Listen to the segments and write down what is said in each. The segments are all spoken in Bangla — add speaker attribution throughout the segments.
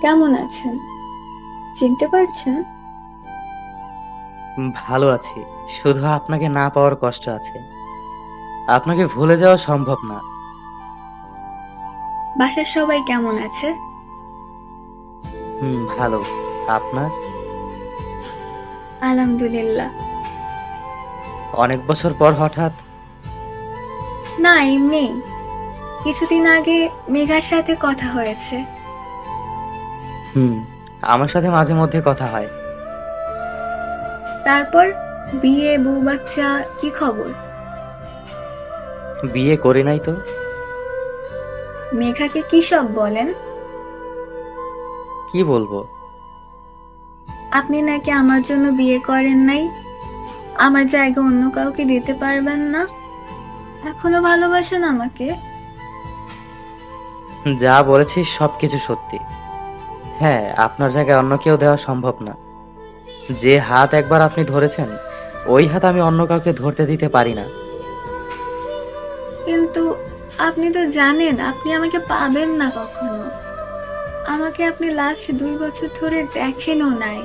Speaker 1: কেমন আছেন? চিনতে পারছেন?
Speaker 2: ভালো আছি। শুধু আপনাকে না পাওয়ার কষ্ট আছে। আপনাকে ভুলে যাওয়া সম্ভব না।
Speaker 1: বাসার সবাই কেমন আছে?
Speaker 2: ভালো। আপনার?
Speaker 1: আলহামদুলিল্লাহ।
Speaker 2: অনেক বছর পর হঠাৎ?
Speaker 1: না, এমনি। কিছুদিন আগে মেঘার সাথে কথা হয়েছে।
Speaker 2: হুম, আমার সাথে মাঝে মধ্যে কথা হয়।
Speaker 1: তারপর বিয়ে, বউ বাচ্চা, কি খবর?
Speaker 2: বিয়ে করি নাই তো।
Speaker 1: মেঘাকে কি সব বলেন?
Speaker 2: কি বলবো?
Speaker 1: আপনি নাকি আমার জন্য বিয়ে করেন নাই, আমার জায়গা অন্য কাউকে দিতে পারবেন না, এখনো ভালোবাসেন আমাকে।
Speaker 2: যা বলেছি সবকিছু সত্যি। হ্যাঁ, আপনার জায়গায় অন্য কেউ দেওয়া সম্ভব না। যে হাত একবার আপনি ধরেছেন, ওই হাত আমি অন্য কাউকে ধরতে দিতে পারি না।
Speaker 1: কিন্তু আপনি তো জানেন আপনি আমাকে পাবেন না কখনো। আমাকে আপনি লাস্ট 2 বছর ধরে দেখেনও নাই,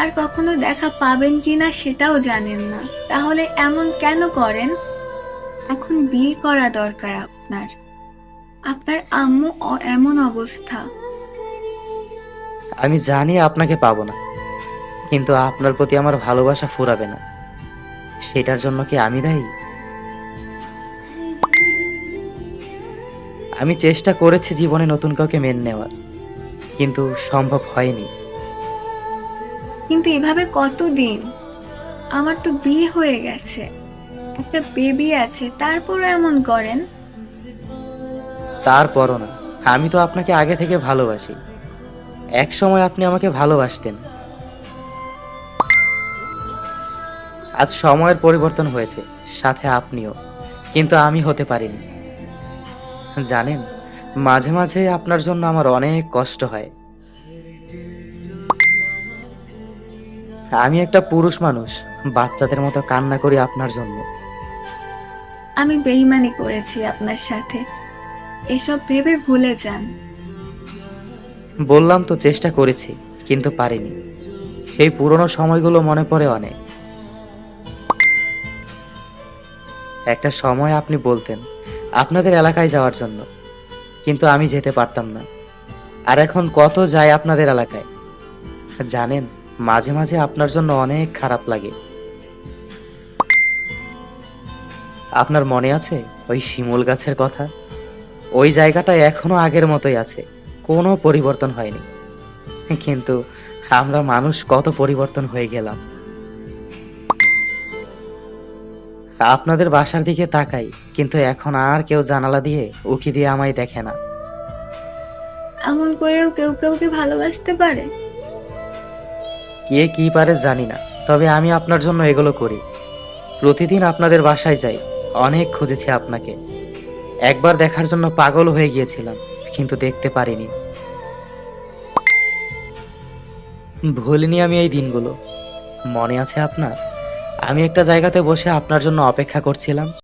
Speaker 1: আর কখনো দেখা পাবেন কিনা সেটাও জানেন না। তাহলে এমন কেন করেন? এখন বিয়ে করা দরকার আপনার। আপনার আম্মু এমন অবস্থা।
Speaker 2: আমি জানি আপনাকে পাবো না, কিন্তু আপনার প্রতি আমার ভালোবাসা ফুরাবে না। সেটার জন্য কি আমি দায়ী? আমি চেষ্টা করেছি জীবনে নতুন কাউকে মেনে নেওয়ার, কিন্তু সম্ভব হয়নি।
Speaker 1: কিন্তু এভাবে কতদিন? আমার তো বিয়ে হয়ে গেছে, একটা বেবি আছে, তারপরও এমন করেন?
Speaker 2: তারপরও না, আমি তো আপনাকে আগে থেকে ভালোবাসি। এক সময় আপনি আমাকে ভালোবাসতেন। আজ সময়ের পরিবর্তন হয়েছে, সাথে আপনিও, কিন্তু আমি হতে পারিনি। জানেন, মাঝে মাঝে আপনার জন্য আমার অনেক কষ্ট হয়। আমি একটা পুরুষ মানুষ, বাচ্চাদের মতো কান্না করি আপনার জন্য।
Speaker 1: আমি বেইমানি করেছি আপনার সাথে, এসব ভেবে ভুলে যান।
Speaker 2: বললাম তো চেষ্টা করেছি, কিন্তু পারিনি। সেই পুরনো সময়গুলো মনে পড়ে অনেক। একটা সময় আপনি বলতেন আপনাদের এলাকায় যাওয়ার জন্য, কিন্তু আমি যেতে পারতাম না। আর এখন কত যায় আপনাদের এলাকায়। জানেন, মাঝে মাঝে আপনার জন্য অনেক খারাপ লাগে। আপনার মনে আছে ওই শিমুল গাছের কথা? ওই জায়গাটা এখনো আগের মতোই আছে, কোনো পরিবর্তন হয়নি। কিন্তু আমরা মানুষ কত পরিবর্তন হয়ে গেলাম। আপনাদের বাসার দিকে তাকাই, কিন্তু এখন আর কেউ জানালা দিয়ে উকি দিয়ে আমায় দেখে না।
Speaker 1: এমন করেও কেউ কাউকে ভালোবাসতে পারে?
Speaker 2: কে কি পারে জানি না, তবে আমি আপনার জন্য এগুলো করি। প্রতিদিন আপনাদের বাসায় যাই, অনেক খুঁজেছি আপনাকে। একবার দেখার জন্য পাগল হয়ে গিয়েছিলাম, কিন্তু দেখতে পারিনি। ভুলিনি আমি এই দিনগুলো। মনে আছে আপনার? আমি একটা জায়গাতে বসে আপনার জন্য অপেক্ষা করছিলাম।